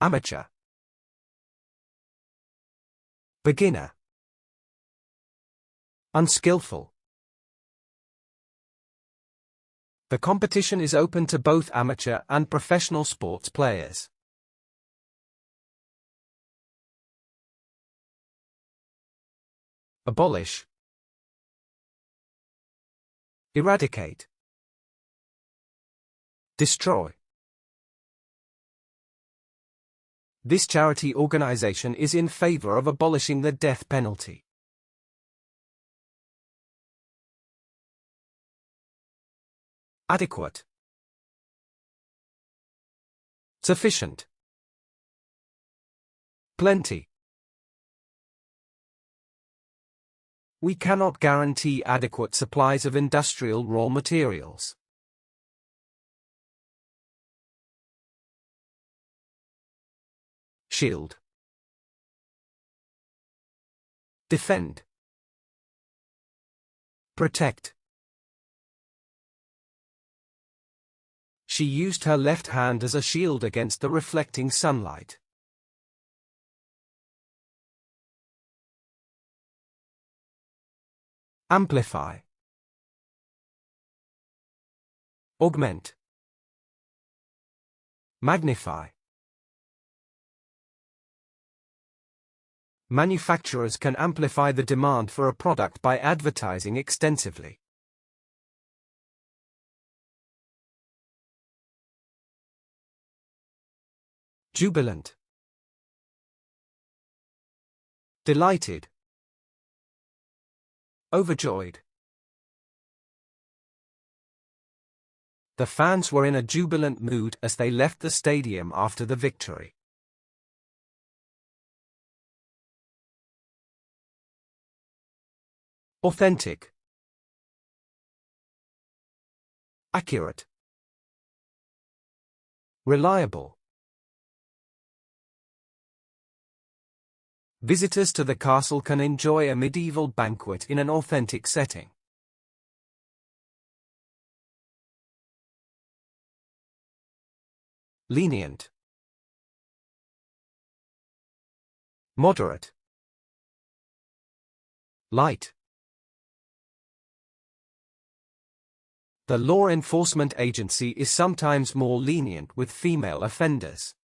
Amateur. Beginner. Unskillful. The competition is open to both amateur and professional sports players. Abolish. Eradicate. Destroy. This charity organization is in favor of abolishing the death penalty. Adequate. Sufficient. Plenty. We cannot guarantee adequate supplies of industrial raw materials. Shield. Defend. Protect. She used her left hand as a shield against the reflecting sunlight. Amplify. Augment. Magnify. Manufacturers can amplify the demand for a product by advertising extensively. Jubilant. Delighted. Overjoyed. The fans were in a jubilant mood as they left the stadium after the victory. Authentic. Accurate. Reliable. Visitors to the castle can enjoy a medieval banquet in an authentic setting. Lenient. Moderate. Light. The law enforcement agency is sometimes more lenient with female offenders.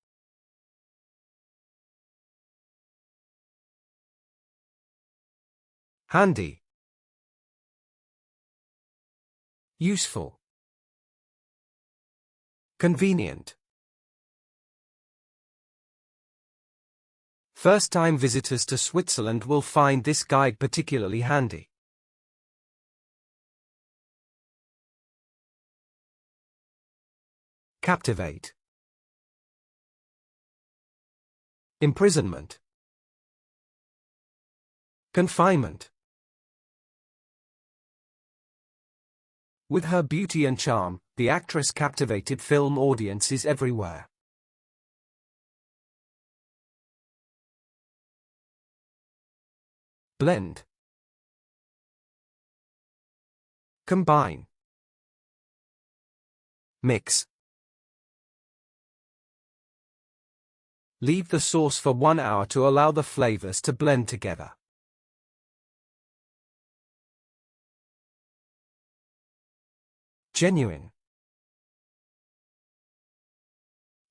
Handy. Useful. Convenient. First-time visitors to Switzerland will find this guide particularly handy. Captivate. Imprisonment. Confinement. With her beauty and charm, the actress captivated film audiences everywhere. Blend. Combine. Mix. Leave the sauce for 1 hour to allow the flavors to blend together. Genuine.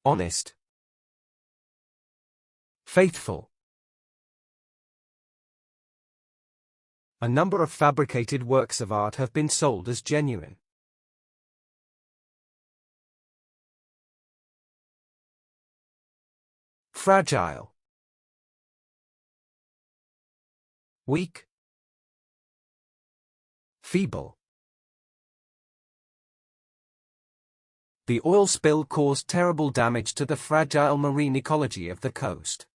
Honest. Faithful. A number of fabricated works of art have been sold as genuine. Fragile. Weak. Feeble. The oil spill caused terrible damage to the fragile marine ecology of the coast.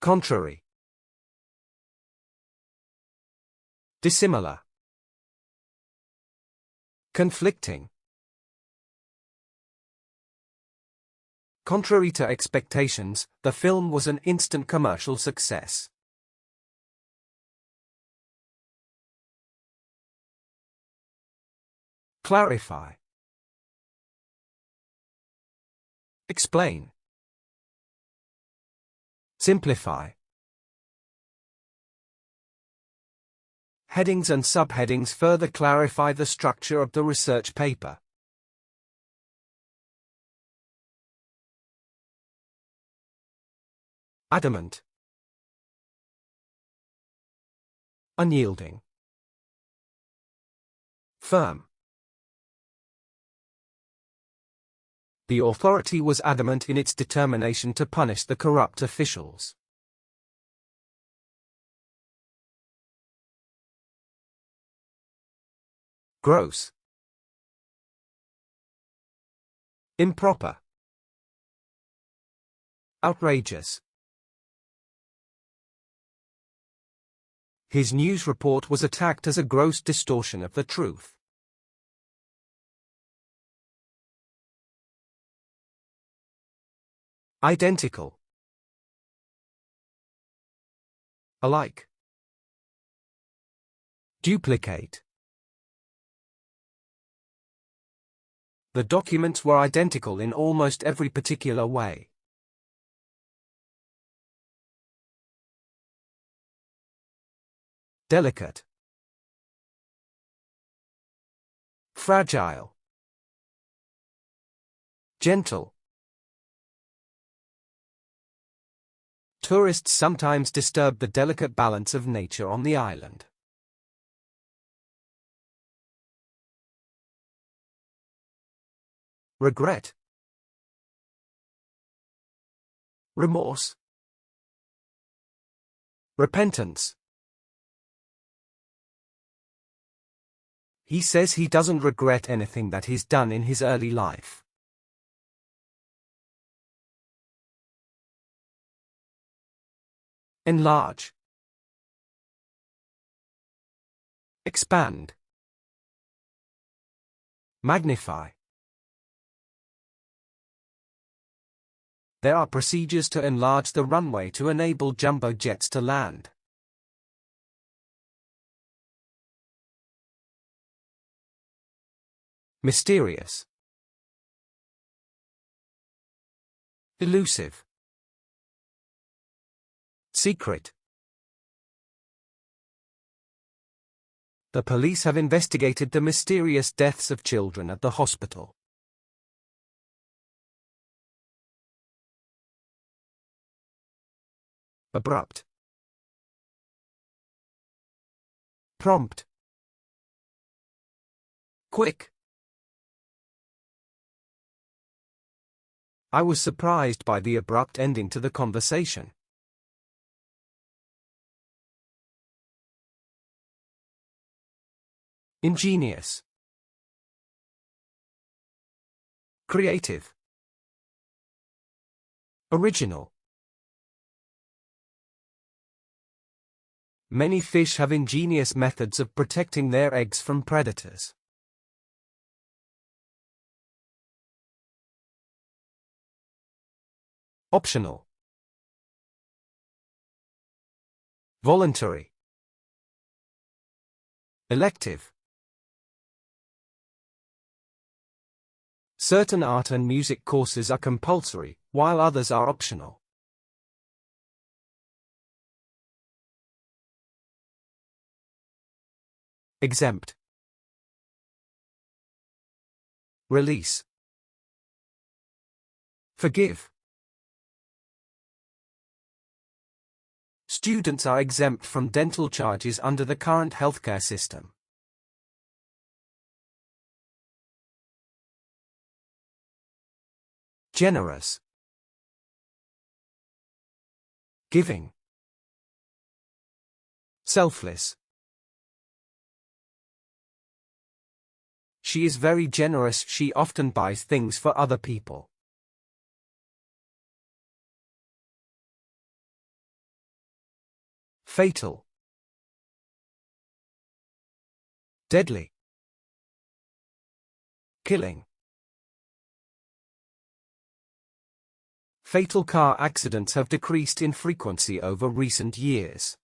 Contrary. Dissimilar. Conflicting. Contrary to expectations, the film was an instant commercial success. Clarify. Explain. Simplify. Headings and subheadings further clarify the structure of the research paper. Adamant. Unyielding. Firm. The authority was adamant in its determination to punish the corrupt officials. Gross. Improper. Outrageous. His news report was attacked as a gross distortion of the truth. Identical. Alike. Duplicate. The documents were identical in almost every particular way. Delicate. Fragile. Gentle. Tourists sometimes disturb the delicate balance of nature on the island. Regret. Remorse. Repentance. He says he doesn't regret anything that he's done in his early life. Enlarge. Expand. Magnify. There are procedures to enlarge the runway to enable jumbo jets to land. Mysterious. Elusive. Secret. The police have investigated the mysterious deaths of children at the hospital. Abrupt. Prompt. Quick. I was surprised by the abrupt ending to the conversation. Ingenious. Creative. Original. Many fish have ingenious methods of protecting their eggs from predators. Optional. Voluntary. Elective. Certain art and music courses are compulsory, while others are optional. Exempt. Release. Forgive. Students are exempt from dental charges under the current healthcare system. Generous. Giving. Selfless. She is very generous. She often buys things for other people. Fatal. Deadly. Killing. Fatal car accidents have decreased in frequency over recent years.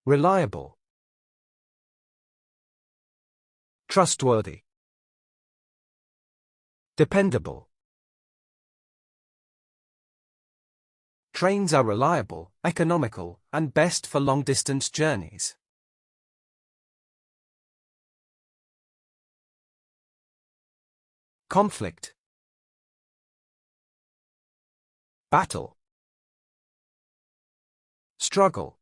Reliable. Trustworthy. Dependable. Trains are reliable, economical, and best for long-distance journeys. Conflict. Battle. Struggle.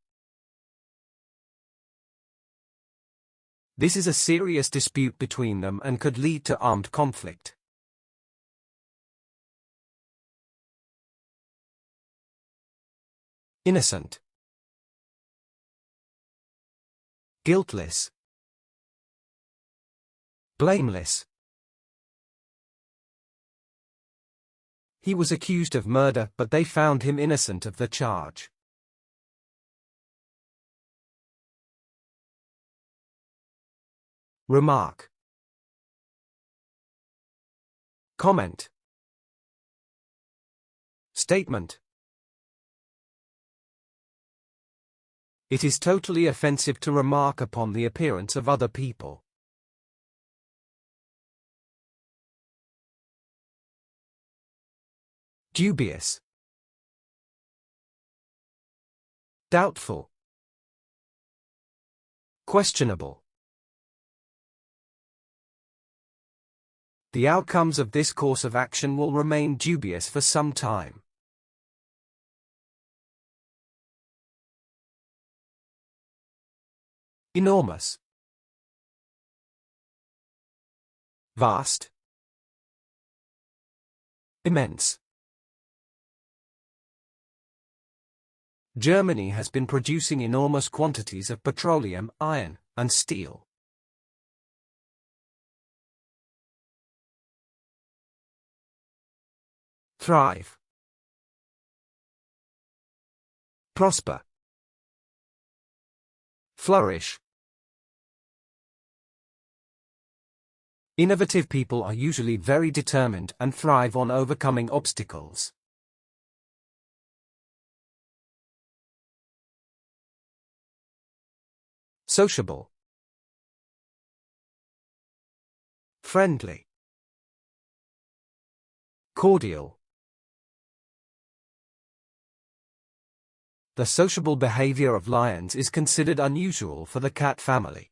This is a serious dispute between them and could lead to armed conflict. Innocent. Guiltless. Blameless. He was accused of murder, but they found him innocent of the charge. Remark. Comment. Statement. It is totally offensive to remark upon the appearance of other people. Dubious. Doubtful. Questionable. The outcomes of this course of action will remain dubious for some time. Enormous. Vast. Immense. Germany has been producing enormous quantities of petroleum, iron, and steel. Thrive. Prosper. Flourish. Innovative people are usually very determined and thrive on overcoming obstacles. Sociable. Friendly. Cordial. The sociable behavior of lions is considered unusual for the cat family.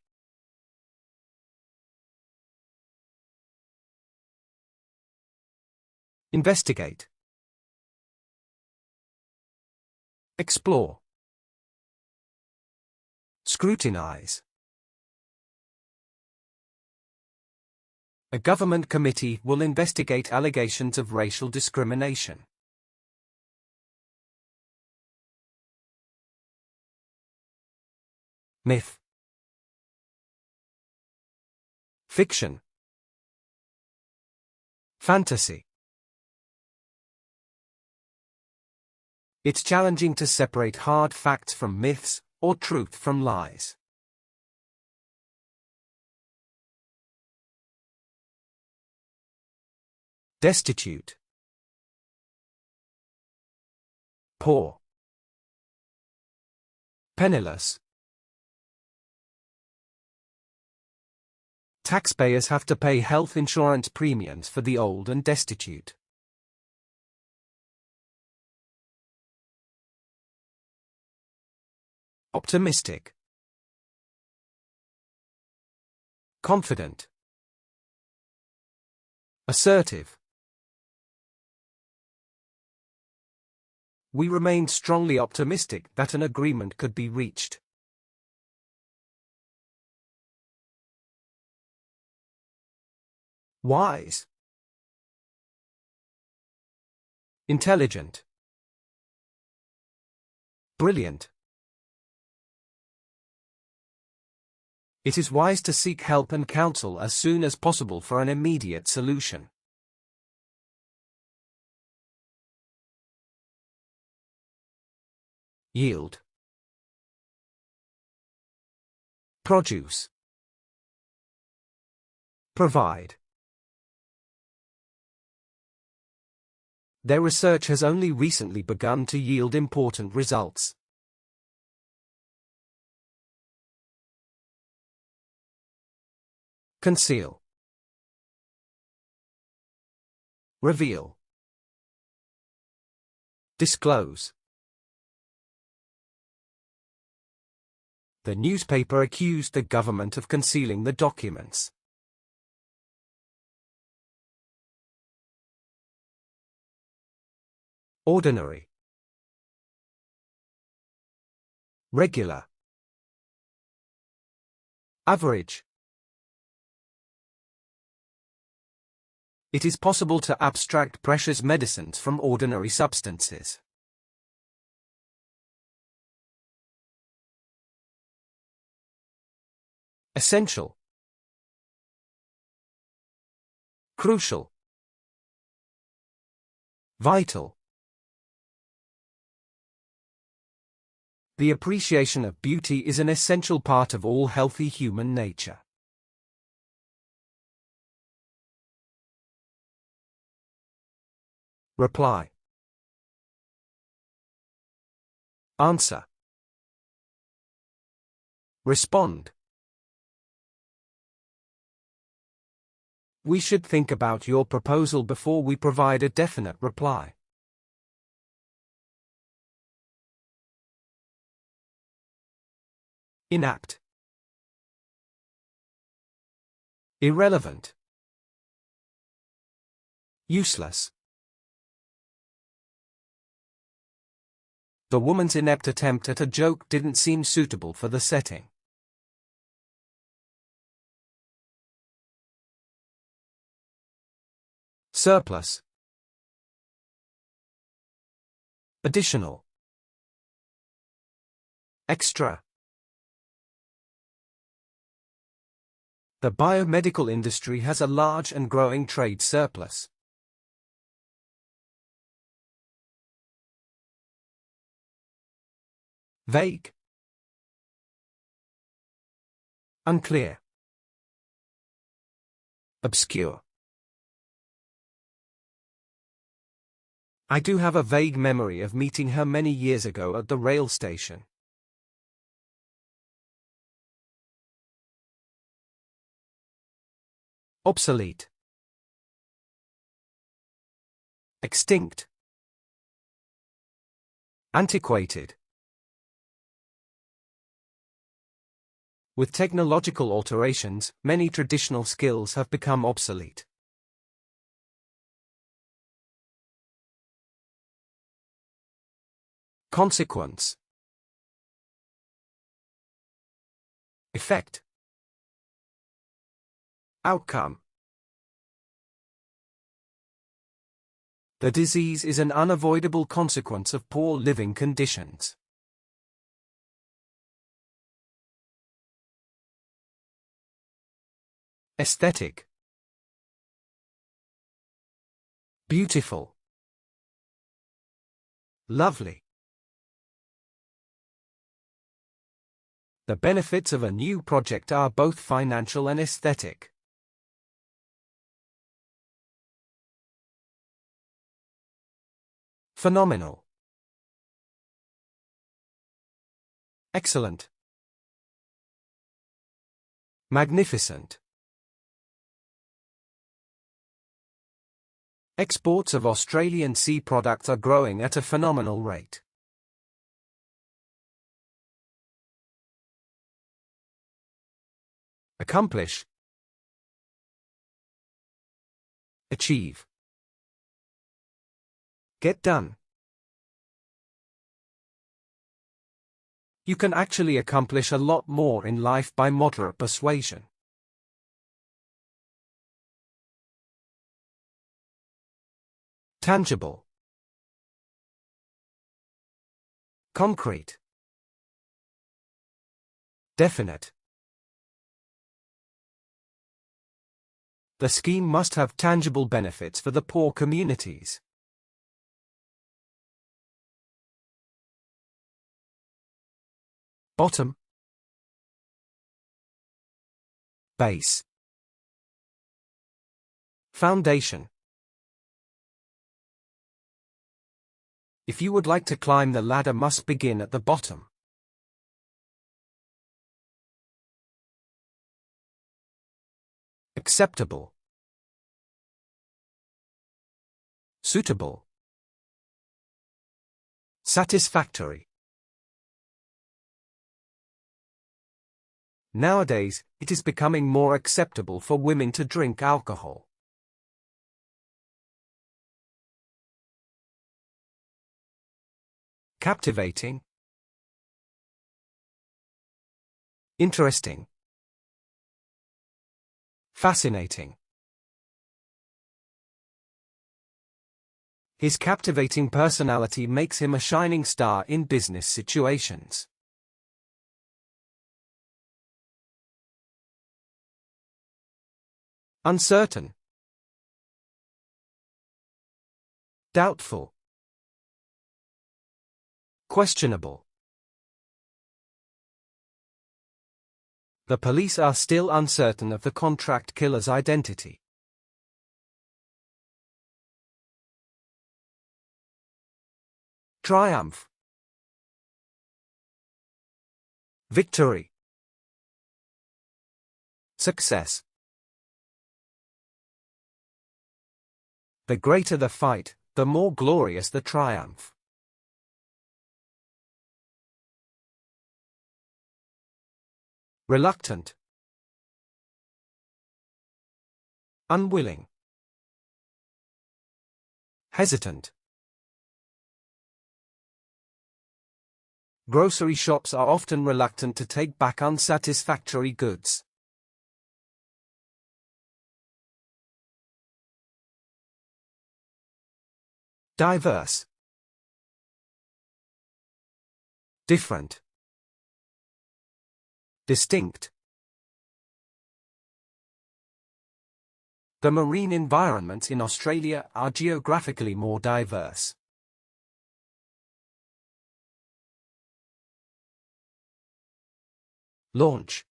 Investigate. Explore. Scrutinize. A government committee will investigate allegations of racial discrimination. Myth. Fiction. Fantasy. It's challenging to separate hard facts from myths, or truth from lies. Destitute. Poor. Penniless. Taxpayers have to pay health insurance premiums for the old and destitute. Optimistic. Confident. Assertive. We remained strongly optimistic that an agreement could be reached. Wise. Intelligent. Brilliant. It is wise to seek help and counsel as soon as possible for an immediate solution. Yield. Produce. Provide. Their research has only recently begun to yield important results. Conceal. Reveal. Disclose. The newspaper accused the government of concealing the documents. Ordinary. Regular. Average. It is possible to abstract precious medicines from ordinary substances. Essential. Crucial. Vital. The appreciation of beauty is an essential part of all healthy human nature. Reply. Answer. Respond. We should think about your proposal before we provide a definite reply. Inapt. Irrelevant. Useless. The woman's inept attempt at a joke didn't seem suitable for the setting. Surplus. Additional. Extra. The biomedical industry has a large and growing trade surplus. Vague. Unclear. Obscure. I do have a vague memory of meeting her many years ago at the rail station. Obsolete. Extinct. Antiquated. With technological alterations, many traditional skills have become obsolete. Consequence. Effect. Outcome. The disease is an unavoidable consequence of poor living conditions. Aesthetic. Beautiful. Lovely. The benefits of a new project are both financial and aesthetic. Phenomenal. Excellent. Magnificent. Exports of Australian sea products are growing at a phenomenal rate. Accomplish. Achieve. Get done. You can actually accomplish a lot more in life by moderate persuasion. Tangible. Concrete. Definite. The scheme must have tangible benefits for the poor communities. Bottom. Base. Foundation. If you would like to climb, the ladder must begin at the bottom. acceptable, suitable, satisfactory. Nowadays, it is becoming more acceptable for women to drink alcohol. Captivating, interesting, fascinating. His captivating personality makes him a shining star in business situations. Uncertain, doubtful, questionable. The police are still uncertain of the contract killer's identity. Triumph, victory, success. The greater the fight, the more glorious the triumph. Reluctant, unwilling, hesitant. Grocery shops are often reluctant to take back unsatisfactory goods. Diverse, different, distinct. The marine environments in Australia are geographically more diverse. Launch,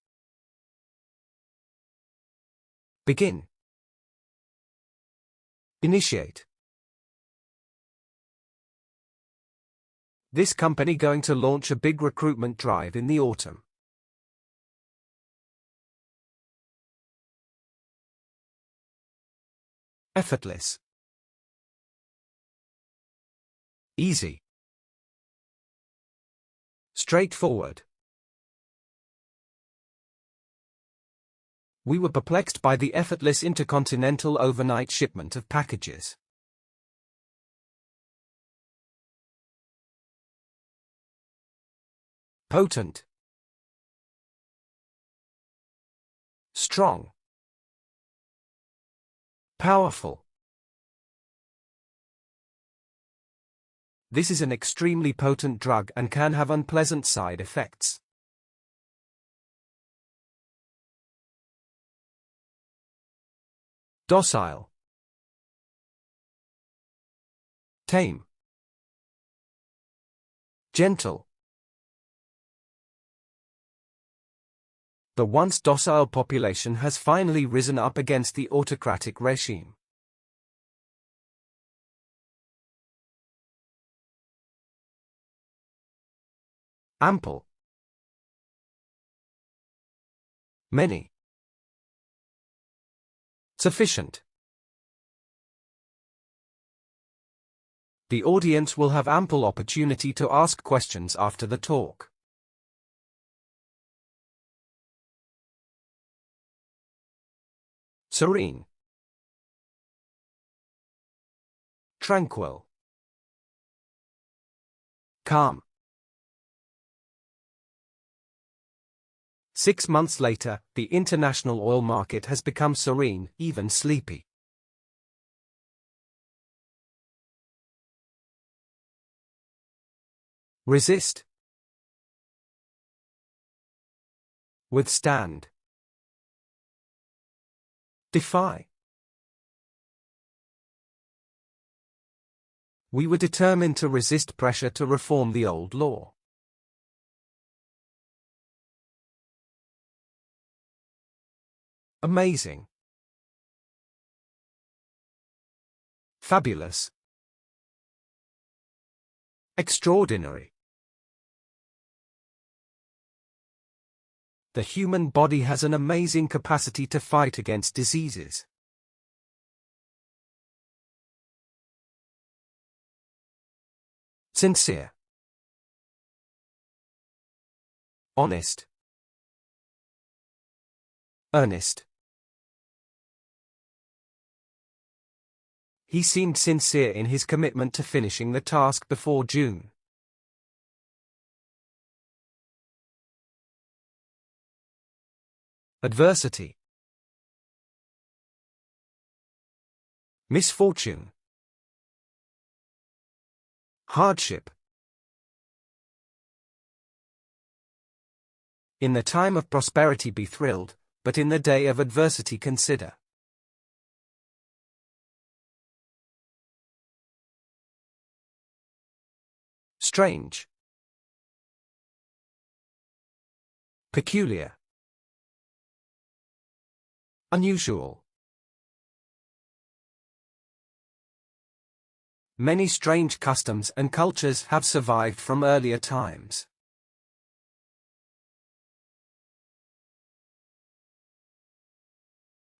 begin, initiate. This company going to launch a big recruitment drive in the autumn. Effortless, easy, straightforward. We were perplexed by the effortless intercontinental overnight shipment of packages. Potent, strong, powerful. This is an extremely potent drug and can have unpleasant side effects. Docile, tame, gentle. The once docile population has finally risen up against the autocratic regime. Ample, many, sufficient. The audience will have ample opportunity to ask questions after the talk. Serene, tranquil, calm. 6 months later, the international oil market has become serene, even sleepy. Resist, withstand, defy. We were determined to resist pressure to reform the old law. Amazing, fabulous, extraordinary. The human body has an amazing capacity to fight against diseases. Sincere. Honest. Earnest. He seemed sincere in his commitment to finishing the task before June. Adversity. Misfortune. Hardship. In the time of prosperity be thrilled, but in the day of adversity consider. Strange. Peculiar. Unusual. Many strange customs and cultures have survived from earlier times.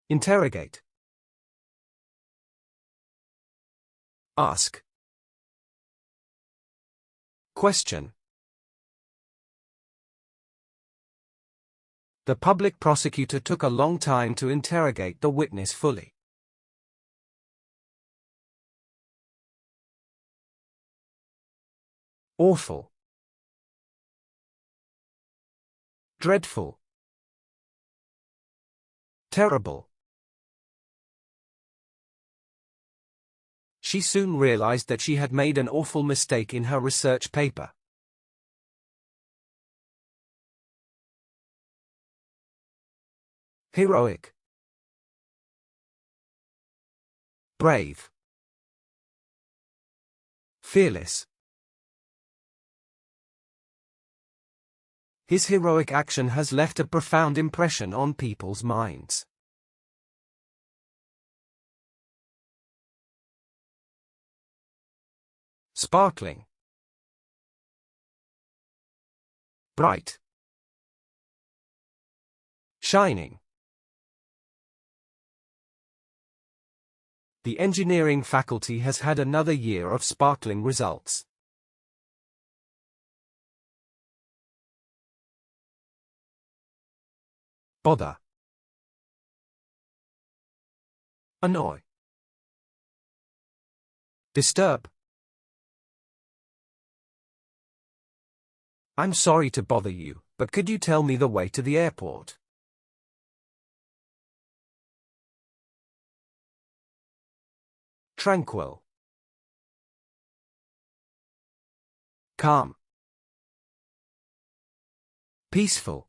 Interrogate. Ask. Question. The public prosecutor took a long time to interrogate the witness fully. Awful. Dreadful. Terrible. She soon realized that she had made an awful mistake in her research paper. Heroic. Brave. Fearless. His heroic action has left a profound impression on people's minds. Sparkling. Bright. Shining. The engineering faculty has had another year of sparkling results. Bother. Annoy. Disturb. I'm sorry to bother you, but could you tell me the way to the airport? Tranquil. Calm. Peaceful.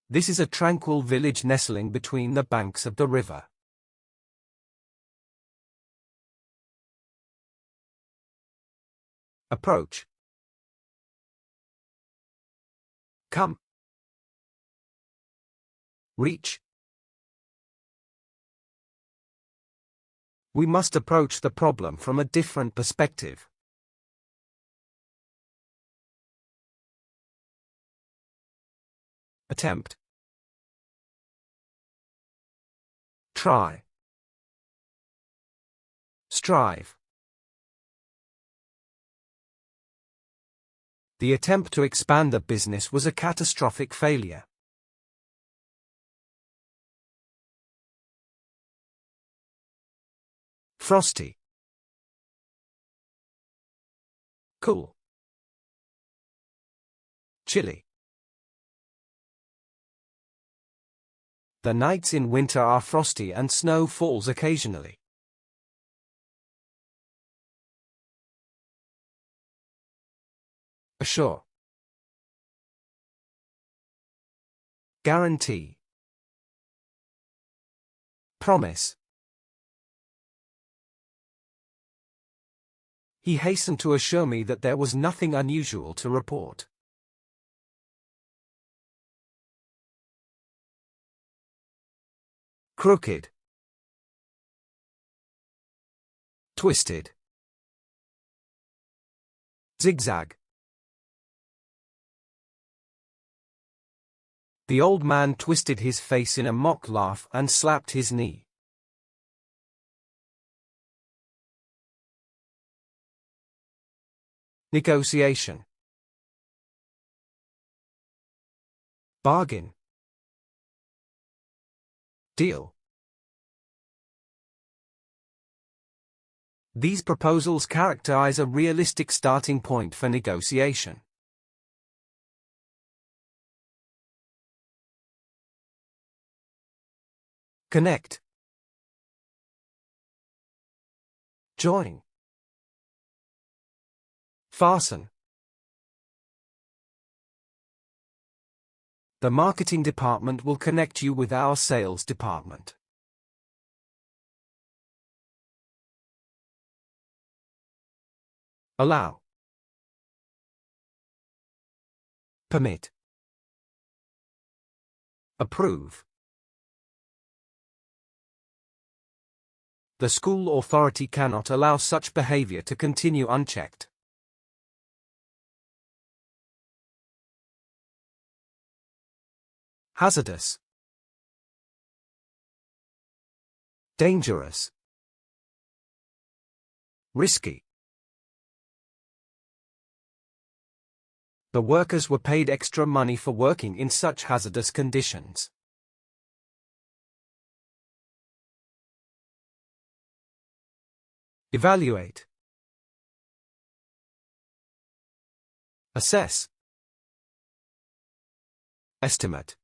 This is a tranquil village nestling between the banks of the river. Approach. Come. Reach. We must approach the problem from a different perspective. Attempt. Try. Strive. The attempt to expand the business was a catastrophic failure. Frosty. Cool. Chilly. The nights in winter are frosty and snow falls occasionally. Assure. Guarantee. Promise. He hastened to assure me that there was nothing unusual to report. Crooked. Twisted. Zigzag. The old man twisted his face in a mock laugh and slapped his knee. Negotiation. Bargain. Deal. These proposals characterize a realistic starting point for negotiation. Connect. Join. Fasten. The marketing department will connect you with our sales department. Allow. Permit. Approve. The school authority cannot allow such behavior to continue unchecked. Hazardous. Dangerous. Risky. The workers were paid extra money for working in such hazardous conditions. Evaluate. Assess. Estimate.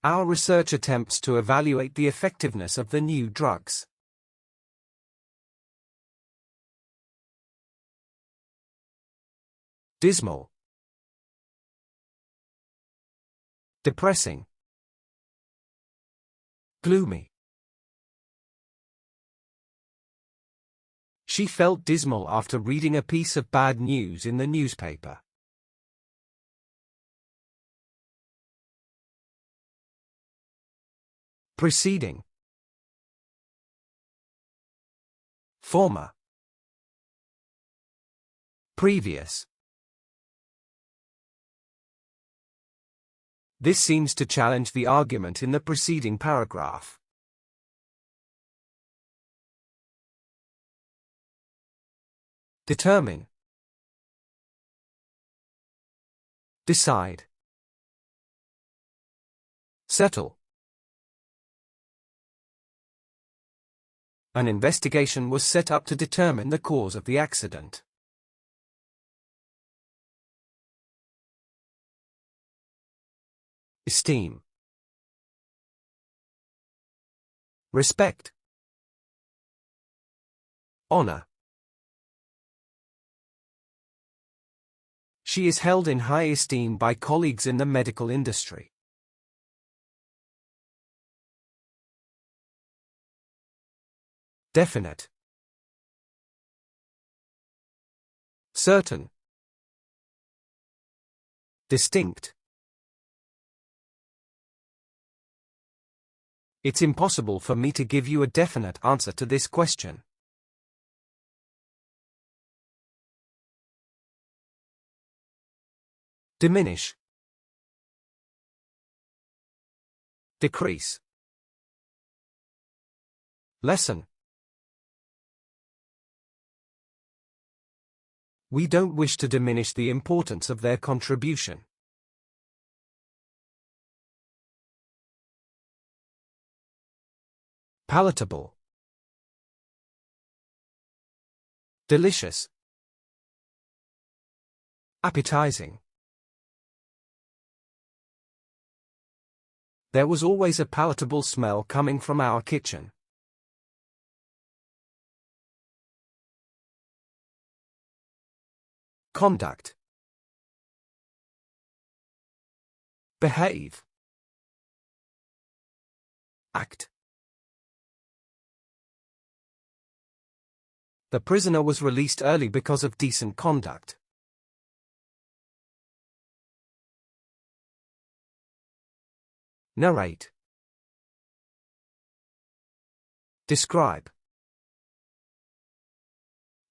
Our research attempts to evaluate the effectiveness of the new drugs. Dismal. Depressing. Gloomy. She felt dismal after reading a piece of bad news in the newspaper. Preceding. Former. Previous. This seems to challenge the argument in the preceding paragraph. Determine. Decide. Settle. An investigation was set up to determine the cause of the accident. Esteem. Respect. Honor. She is held in high esteem by colleagues in the medical industry. Definite. Certain. Distinct. It's impossible for me to give you a definite answer to this question. Diminish. Decrease. Lessen. We don't wish to diminish the importance of their contribution. Palatable. Delicious. Appetizing. There was always a palatable smell coming from our kitchen. Conduct. Behave. Act. The prisoner was released early because of decent conduct. Narrate. Describe.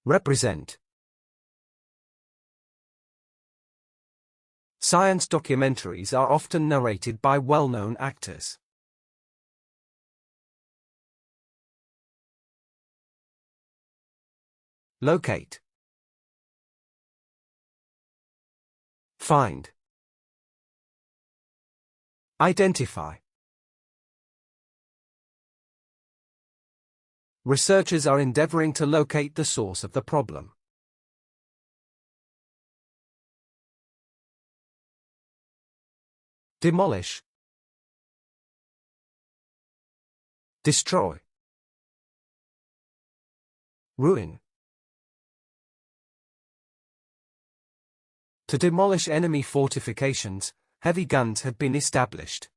Represent. Science documentaries are often narrated by well-known actors. Locate. Find. Identify. Researchers are endeavoring to locate the source of the problem. Demolish. Destroy. Ruin. To demolish enemy fortifications, heavy guns had been established.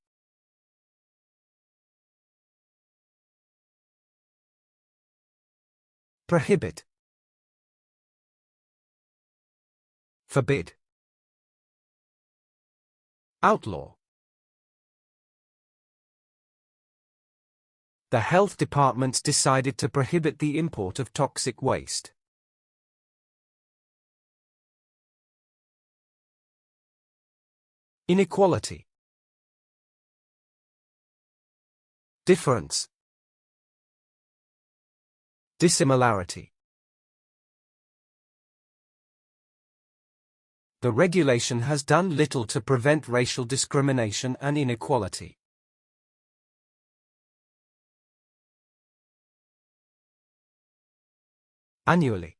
Prohibit. Forbid. Outlaw. The health departments decided to prohibit the import of toxic waste. Inequality. Difference. Dissimilarity. The regulation has done little to prevent racial discrimination and inequality. Annually.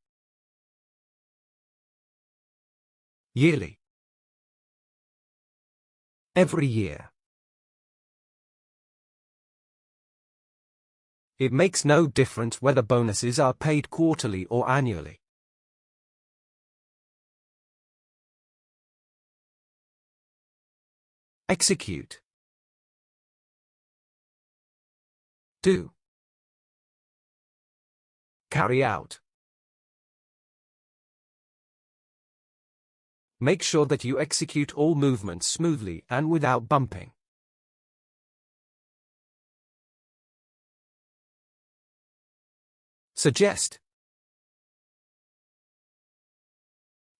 Yearly. Every year. It makes no difference whether bonuses are paid quarterly or annually. Execute. Do. Carry out. Make sure that you execute all movements smoothly and without bumping. Suggest.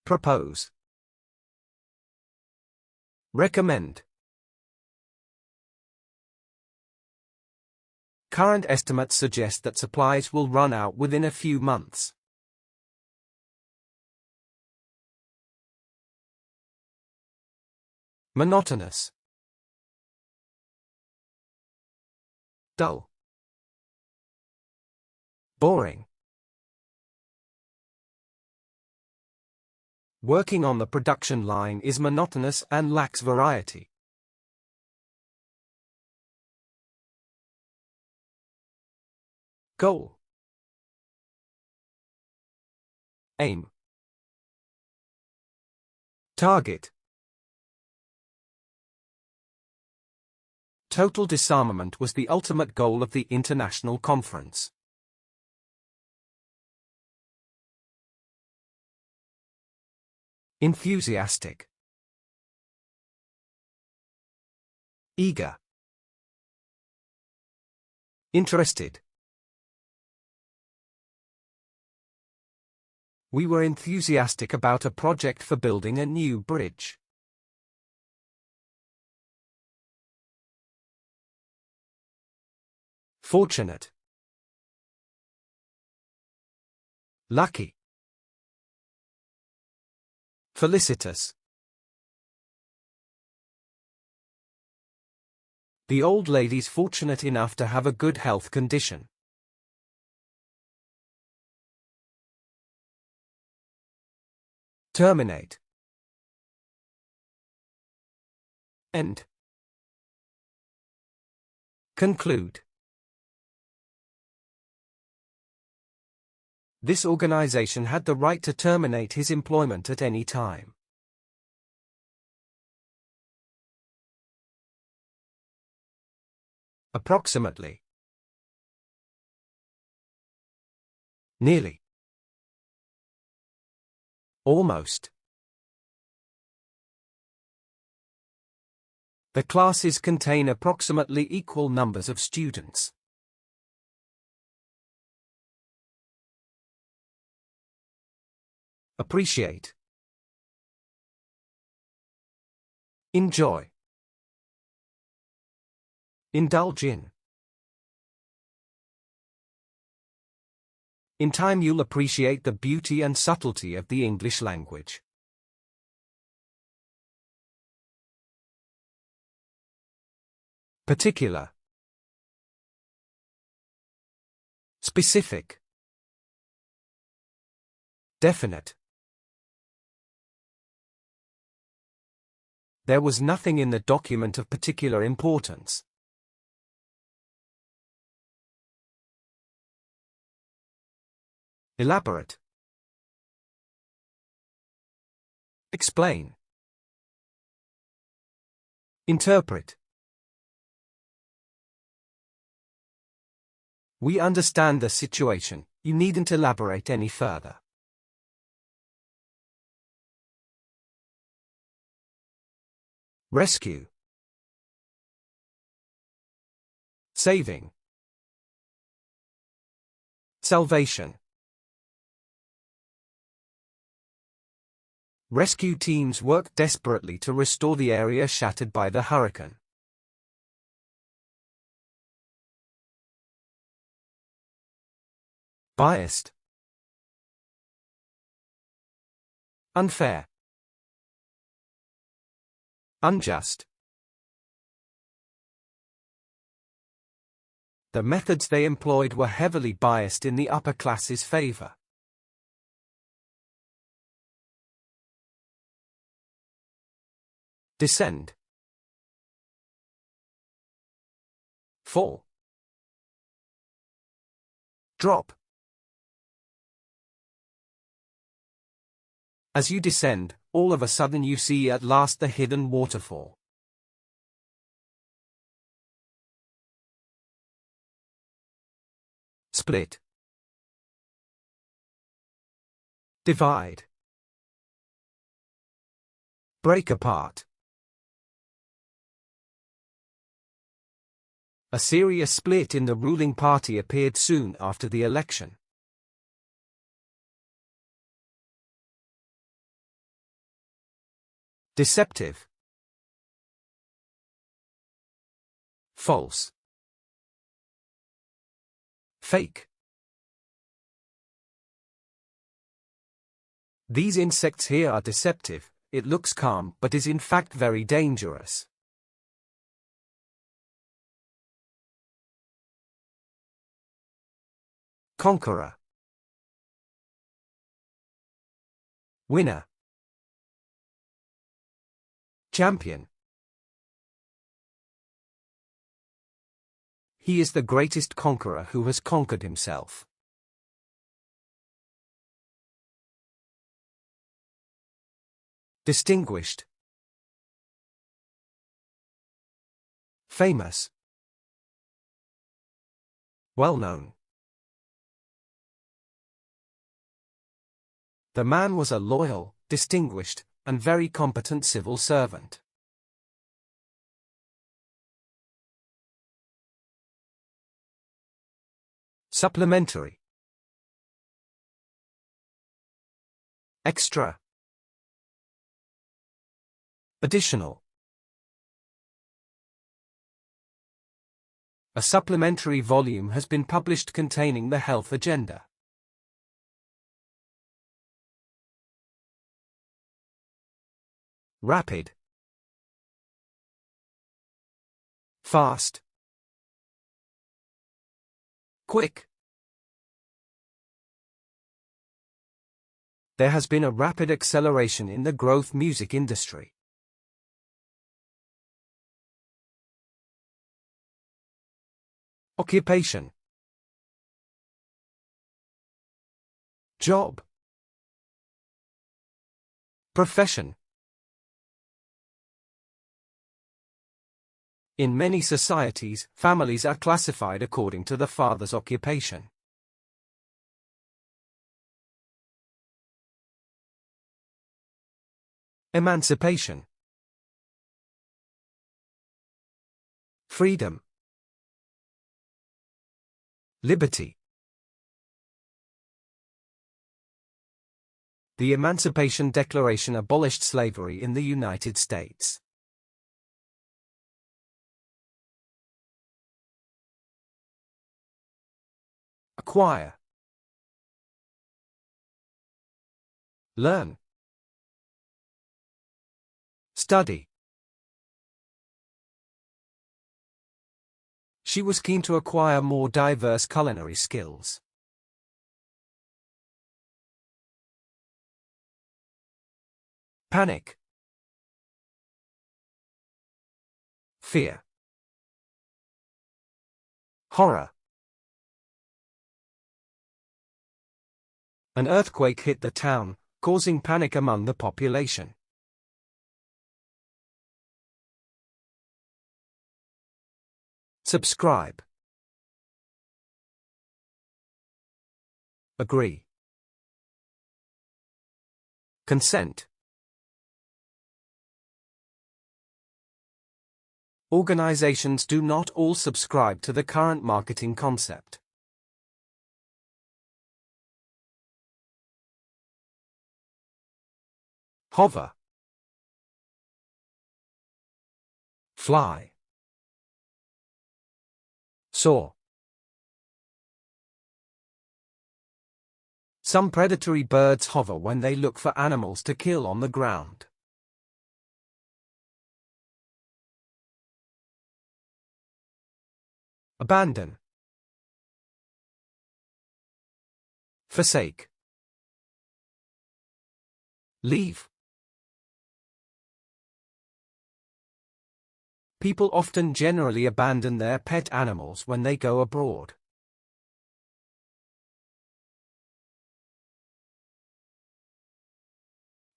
Propose. Recommend. Current estimates suggest that supplies will run out within a few months. Monotonous. Dull. Boring. Working on the production line is monotonous and lacks variety. Goal. Aim. Target. Total disarmament was the ultimate goal of the international conference. Enthusiastic. Eager. Interested. We were enthusiastic about a project for building a new bridge. Fortunate. Lucky. Felicitous. The old lady's fortunate enough to have a good health condition. Terminate. End. Conclude. This organization had the right to terminate his employment at any time. Approximately. Nearly. Almost. The classes contain approximately equal numbers of students. Appreciate. Enjoy. Indulge in. In time you'll appreciate the beauty and subtlety of the English language. Particular. Specific. Definite. There was nothing in the document of particular importance. Elaborate. Explain. Interpret. We understand the situation, you needn't elaborate any further. Rescue. Saving. Salvation. Rescue teams worked desperately to restore the area shattered by the hurricane. Biased. Unfair. Unjust. The methods they employed were heavily biased in the upper classes' favor. Descend. Fall. Drop. As you descend, all of a sudden you see at last the hidden waterfall. Split. Divide. Break apart. A serious split in the ruling party appeared soon after the election. Deceptive. False. Fake. These insects here are deceptive. It looks calm but is in fact very dangerous. Conqueror. Winner. Champion. He is the greatest conqueror who has conquered himself. Distinguished. Famous. Well-known. The man was a loyal, distinguished, and very competent civil servant. Supplementary. Extra. Additional. A supplementary volume has been published containing the health agenda. Rapid. Fast. Quick. There has been a rapid acceleration in the growth music industry. Occupation. Job. Profession. In many societies, families are classified according to the father's occupation. Emancipation. Freedom. Liberty. The Emancipation Declaration abolished slavery in the United States. Acquire. Learn. Study. She was keen to acquire more diverse culinary skills. Panic. Fear. Horror. An earthquake hit the town, causing panic among the population. Subscribe. Agree. Consent. Organizations do not all subscribe to the current marketing concept. Hover. Fly. Soar. Some predatory birds hover when they look for animals to kill on the ground. Abandon. Forsake. Leave. People often generally abandon their pet animals when they go abroad.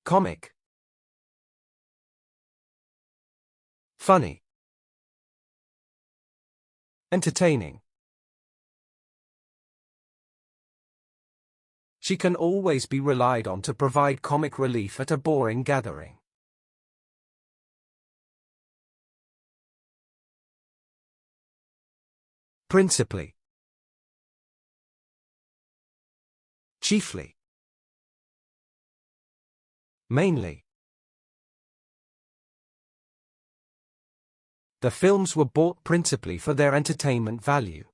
Comic. Funny. Entertaining. She can always be relied on to provide comic relief at a boring gathering. Principally. Chiefly. Mainly. The films were bought principally for their entertainment value.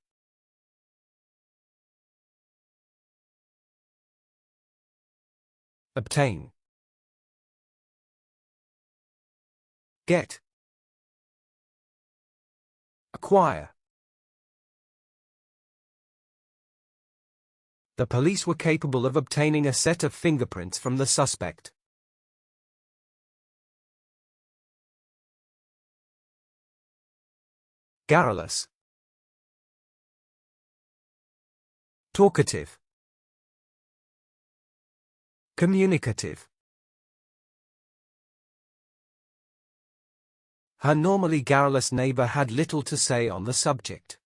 Obtain. Get. Acquire. The police were capable of obtaining a set of fingerprints from the suspect. Garrulous. Talkative. Communicative. Her normally garrulous neighbor had little to say on the subject.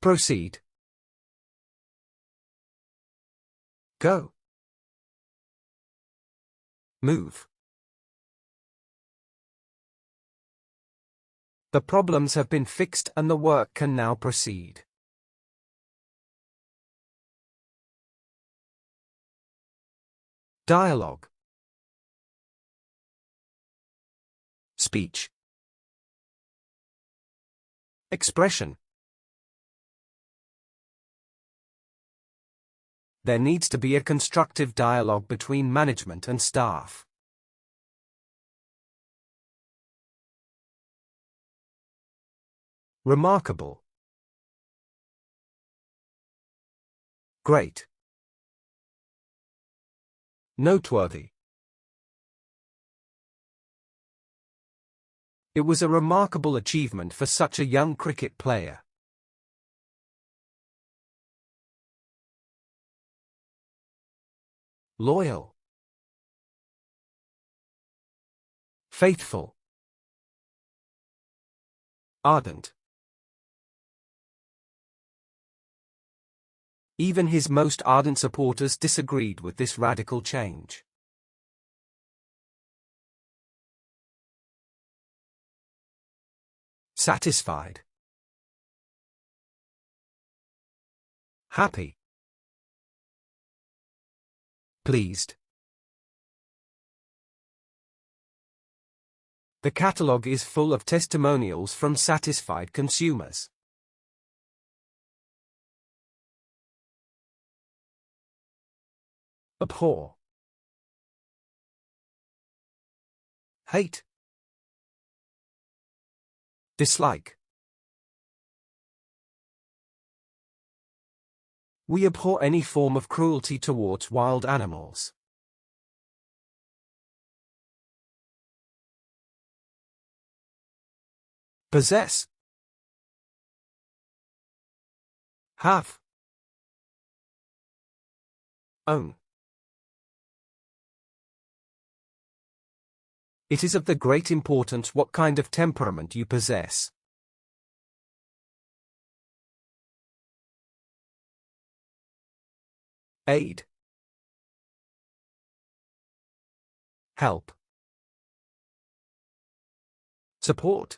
Proceed. Go. Move. The problems have been fixed and the work can now proceed. Dialogue. Speech. Expression. There needs to be a constructive dialogue between management and staff. Remarkable. Great. Noteworthy. It was a remarkable achievement for such a young cricket player. Loyal. Faithful. Ardent. Even his most ardent supporters disagreed with this radical change. Satisfied. Happy. Pleased. The catalog is full of testimonials from satisfied consumers. Abhor. Hate. Dislike. We abhor any form of cruelty towards wild animals. Possess. Have. Own. It is of the great importance what kind of temperament you possess. Aid. Help. Support.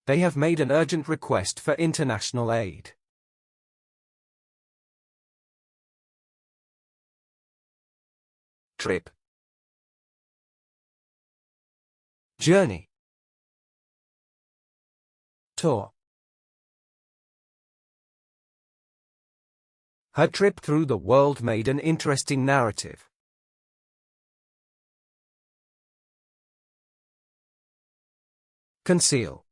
They have made an urgent request for international aid. Trip. Journey. Tour. Her trip through the world made an interesting narrative. Conceal.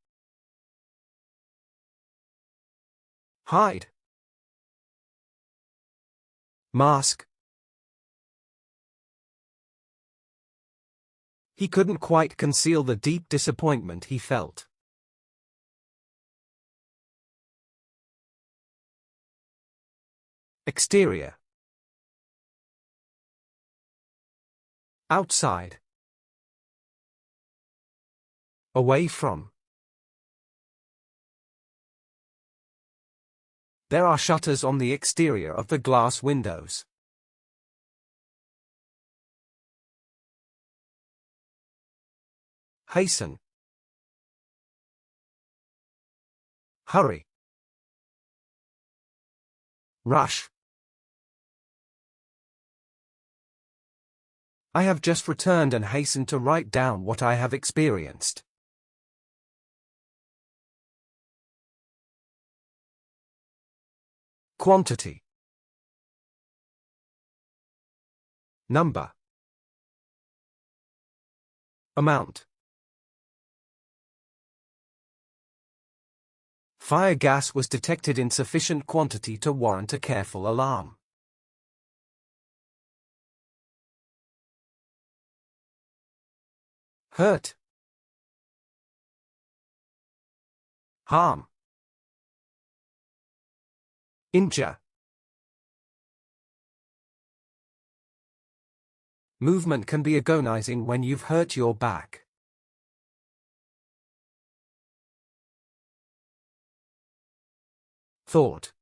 Hide. Mask. He couldn't quite conceal the deep disappointment he felt. Exterior. Outside. Away from. There are shutters on the exterior of the glass windows. Hasten. Hurry. Rush. I have just returned and hastened to write down what I have experienced. Quantity. Number. Amount. Fire gas was detected in sufficient quantity to warrant a careful alarm. Hurt. Harm. Injure. Movement can be agonizing when you've hurt your back. Thought.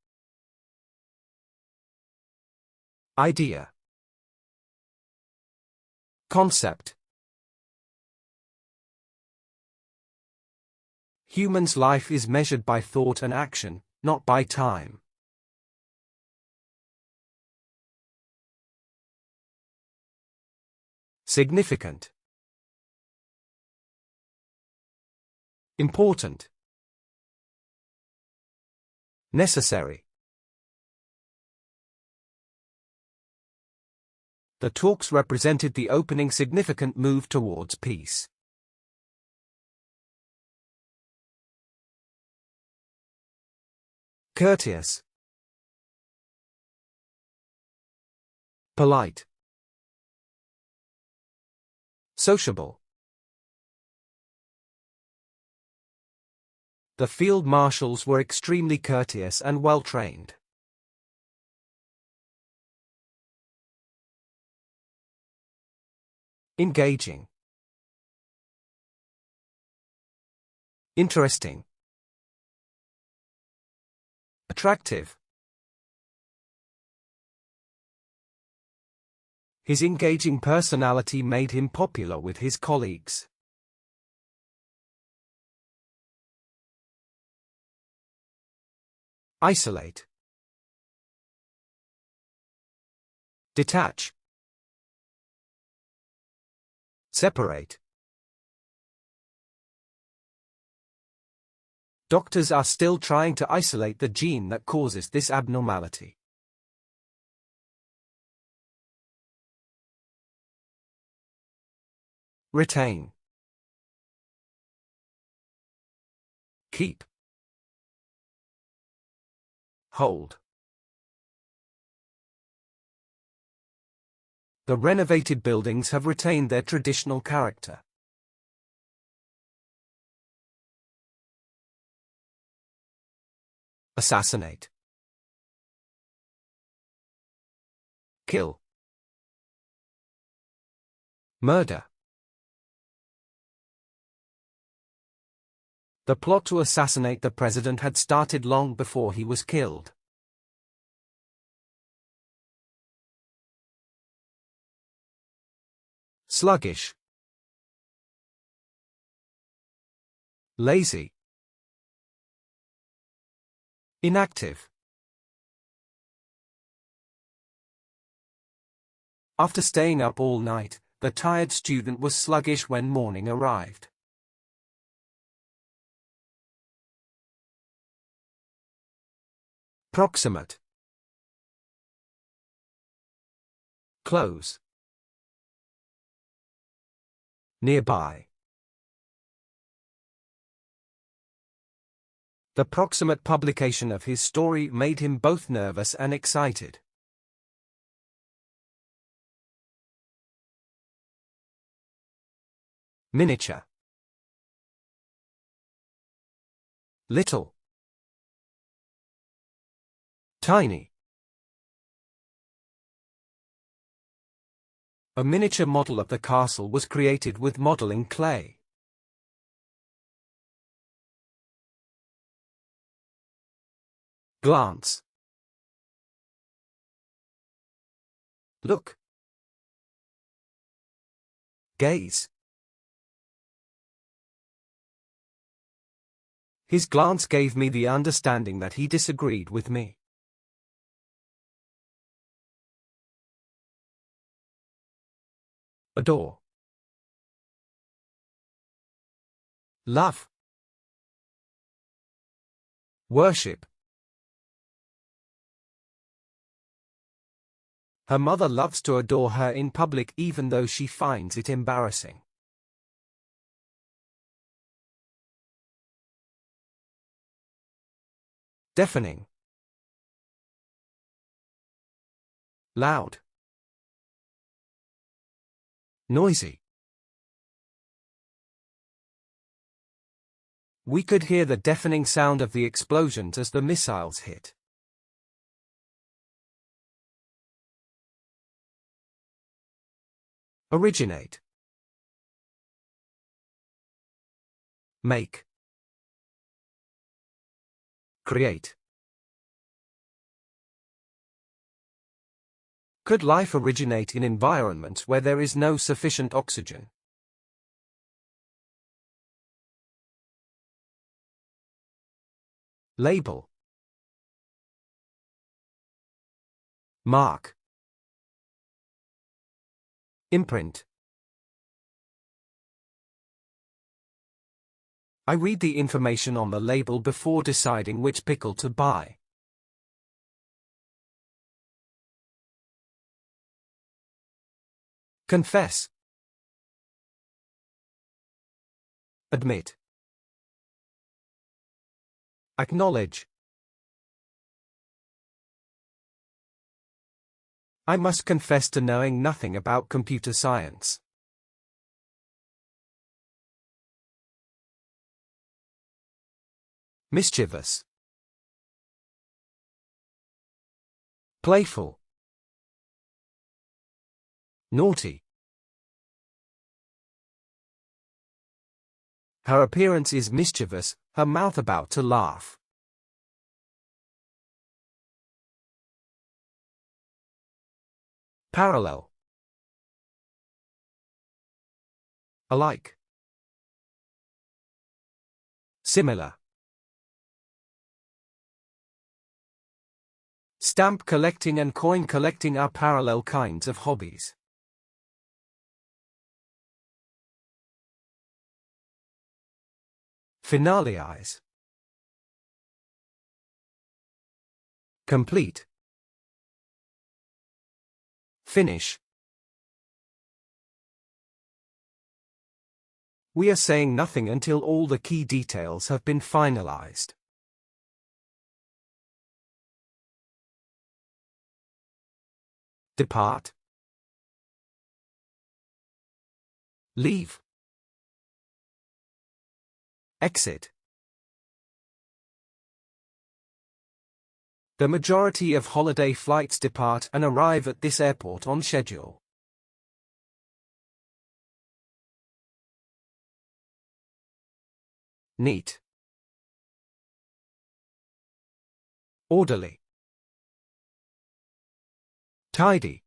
Idea. Concept. Human's life is measured by thought and action, not by time. Significant. Important. Necessary. The talks represented the opening significant move towards peace. Courteous. Polite. Sociable. The field marshals were extremely courteous and well-trained. Engaging. Interesting. Attractive. His engaging personality made him popular with his colleagues. Isolate. Detach. Separate. Doctors are still trying to isolate the gene that causes this abnormality. Retain. Keep. Hold. The renovated buildings have retained their traditional character. Assassinate. Kill. Murder. The plot to assassinate the president had started long before he was killed. Sluggish. Lazy. Inactive. After staying up all night, the tired student was sluggish when morning arrived. Proximate. Close. Nearby. The proximate publication of his story made him both nervous and excited. Miniature. Little. Tiny. A miniature model of the castle was created with modeling clay. Glance. Look. Gaze. His glance gave me the understanding that he disagreed with me. Adore. Love. Worship. Her mother loves to adore her in public even though she finds it embarrassing. Deafening. Loud. Noisy. We could hear the deafening sound of the explosions as the missiles hit. Originate. Make. Create. Could life originate in environments where there is no sufficient oxygen? Label. Mark. Imprint. I read the information on the label before deciding which pickle to buy. Confess. Admit. Acknowledge. I must confess to knowing nothing about computer science. Mischievous. Playful. Naughty. Her appearance is mischievous, her mouth about to laugh. Parallel. Alike. Similar. Stamp collecting and coin collecting are parallel kinds of hobbies. Finalize. Complete. Finish. We are saying nothing until all the key details have been finalized. Depart. Leave. Exit. The majority of holiday flights depart and arrive at this airport on schedule. Neat. Orderly. Tidy.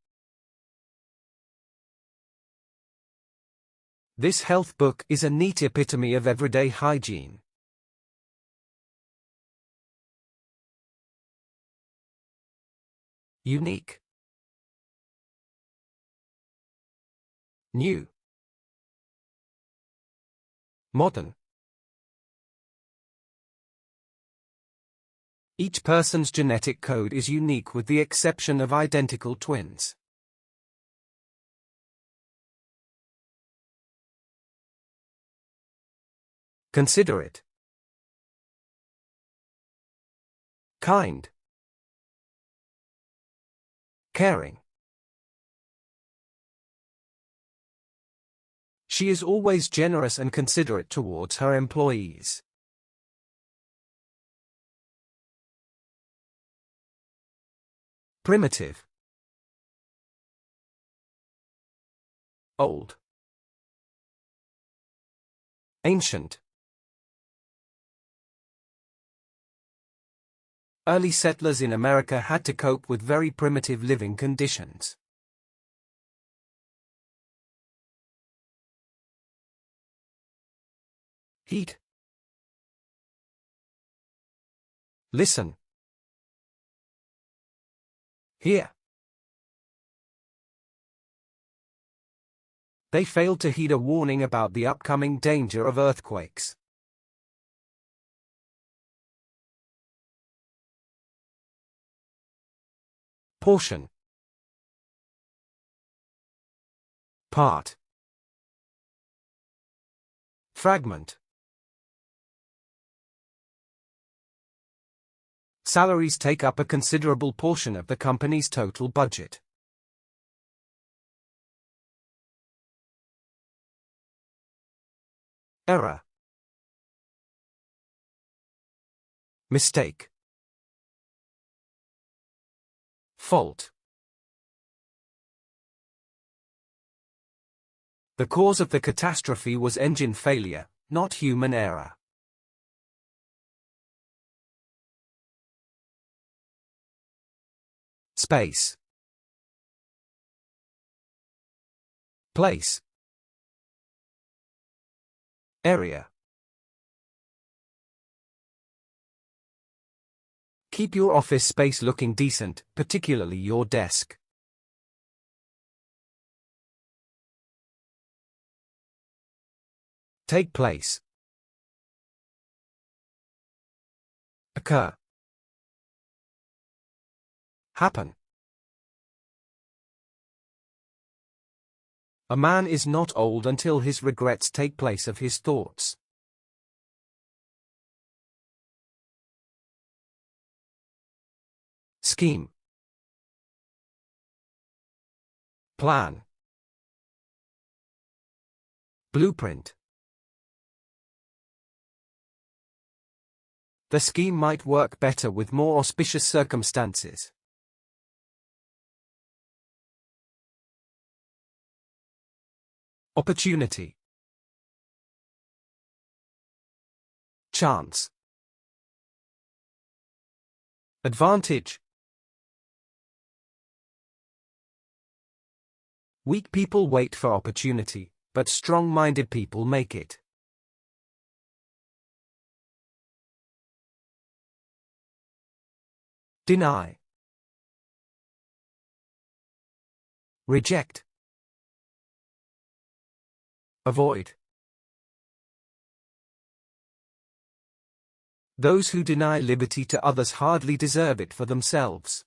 This health book is a neat epitome of everyday hygiene. Unique. New. Modern. Each person's genetic code is unique with the exception of identical twins. Considerate. Kind. Caring. She is always generous and considerate towards her employees. Primitive. Old. Ancient. Early settlers in America had to cope with very primitive living conditions. Heat. Listen. Hear. They failed to heed a warning about the upcoming danger of earthquakes. Portion. Part. Fragment. Salaries take up a considerable portion of the company's total budget. Error. Mistake. Fault. The cause of the catastrophe was engine failure, not human error. Space. Place. Area. Keep your office space looking decent, particularly your desk. Take place. Occur. Happen. A man is not old until his regrets take place of his thoughts. Scheme. Plan. Blueprint. The scheme might work better with more auspicious circumstances. Opportunity. Chance. Advantage. Weak people wait for opportunity, but strong-minded people make it. Deny. Reject. Avoid. Those who deny liberty to others hardly deserve it for themselves.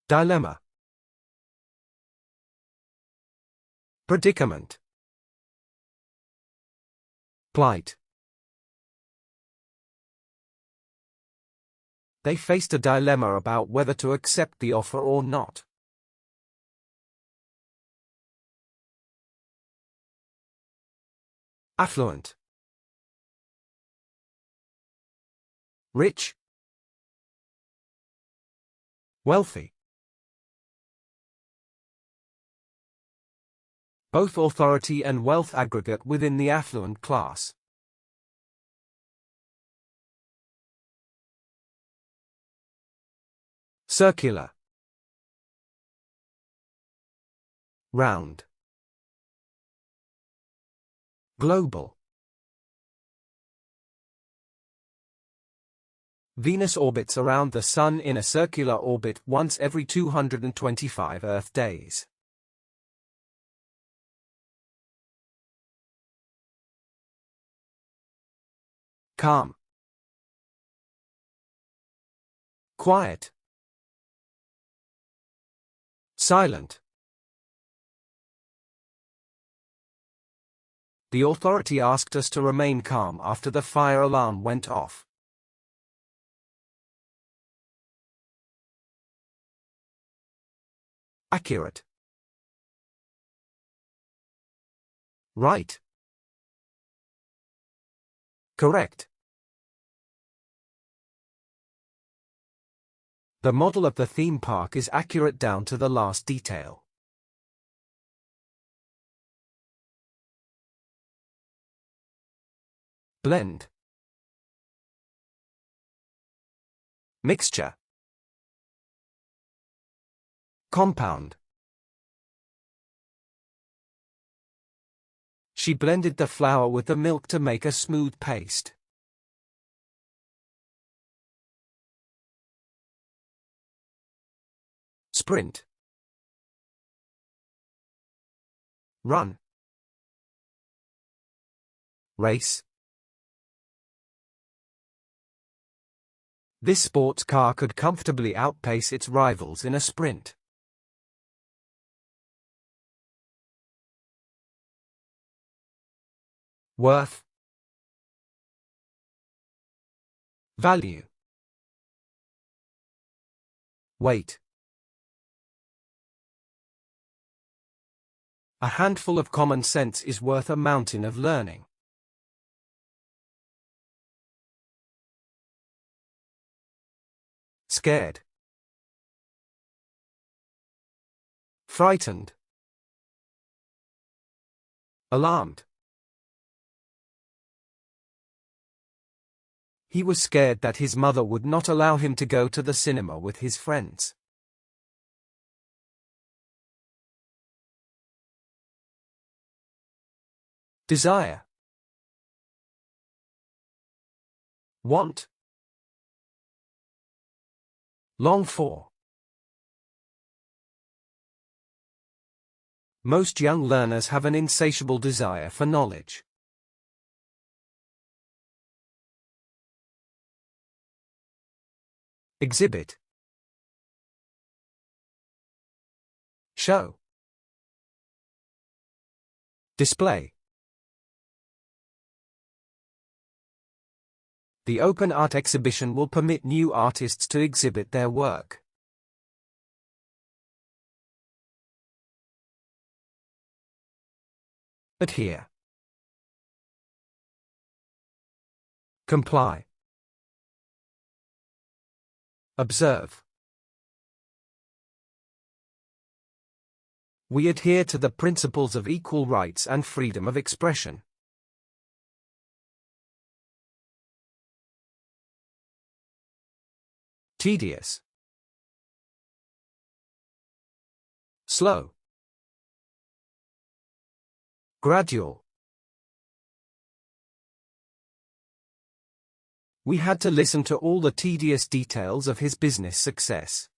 Dilemma. Predicament. Plight. They faced a dilemma about whether to accept the offer or not. Affluent. Rich. Wealthy. Both authority and wealth aggregate within the affluent class. Circular. Round. Global. Venus orbits around the Sun in a circular orbit once every 225 Earth days. Calm. Quiet. Silent. The authority asked us to remain calm after the fire alarm went off. Accurate. Right. Correct. The model of the theme park is accurate down to the last detail. Blend. Mixture. Compound. She blended the flour with the milk to make a smooth paste. Sprint. Run. Race. This sports car could comfortably outpace its rivals in a sprint. Worth. Value. Weight. A handful of common sense is worth a mountain of learning. Scared. Frightened. Alarmed. He was scared that his mother would not allow him to go to the cinema with his friends. Desire. Want. Long for. Most young learners have an insatiable desire for knowledge. Exhibit. Show. Display. The open art exhibition will permit new artists to exhibit their work. Adhere. Comply. Observe. We adhere to the principles of equal rights and freedom of expression. Tedious. Slow. Gradual. We had to listen to all the tedious details of his business success.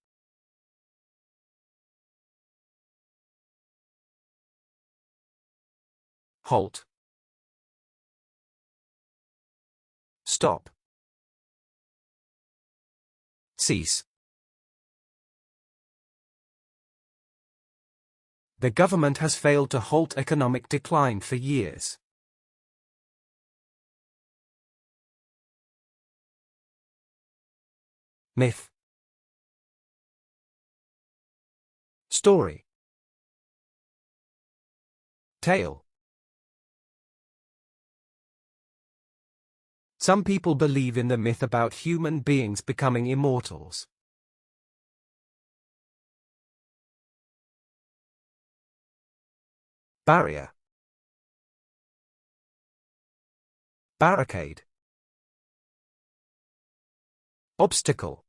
Halt. Stop. Cease. The government has failed to halt economic decline for years. Myth. Story. Tale. Some people believe in the myth about human beings becoming immortals. Barrier. Barricade. Obstacle.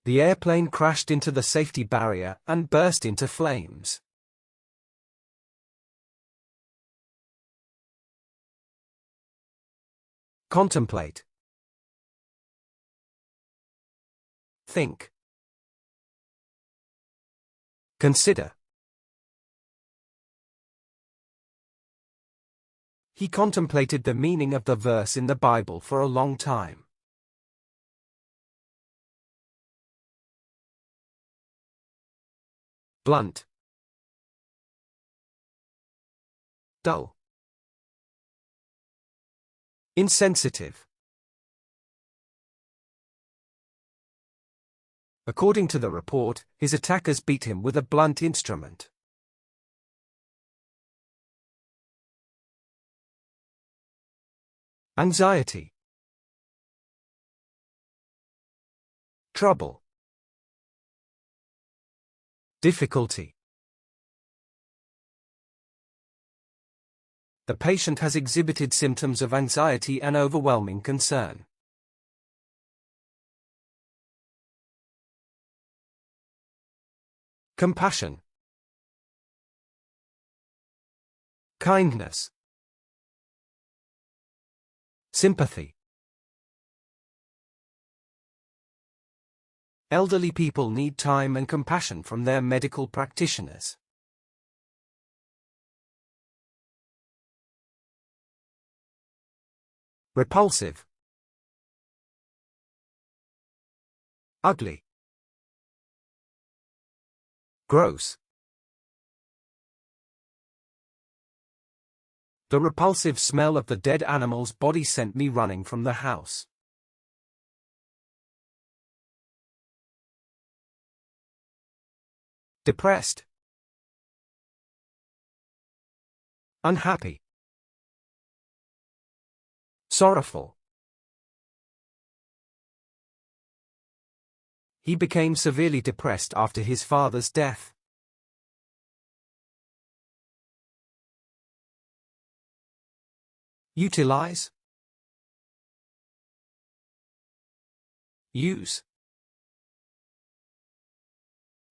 The airplane crashed into the safety barrier and burst into flames. Contemplate. Think. Consider. He contemplated the meaning of the verse in the Bible for a long time. Blunt. Dull. Insensitive. According to the report, his attackers beat him with a blunt instrument. Anxiety. Trouble. Difficulty. The patient has exhibited symptoms of anxiety and overwhelming concern. Compassion. Kindness. Sympathy. Elderly people need time and compassion from their medical practitioners. Repulsive. Ugly. Gross. The repulsive smell of the dead animal's body sent me running from the house. Depressed. Unhappy. Sorrowful. He became severely depressed after his father's death. Utilize. Use.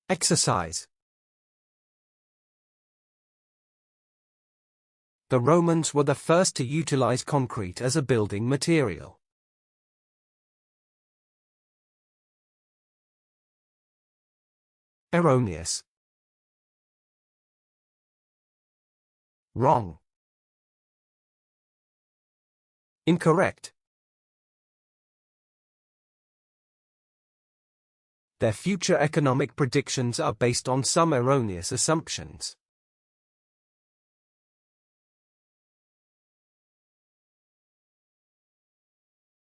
Exercise. The Romans were the first to utilize concrete as a building material. Erroneous. Wrong. Incorrect. Their future economic predictions are based on some erroneous assumptions.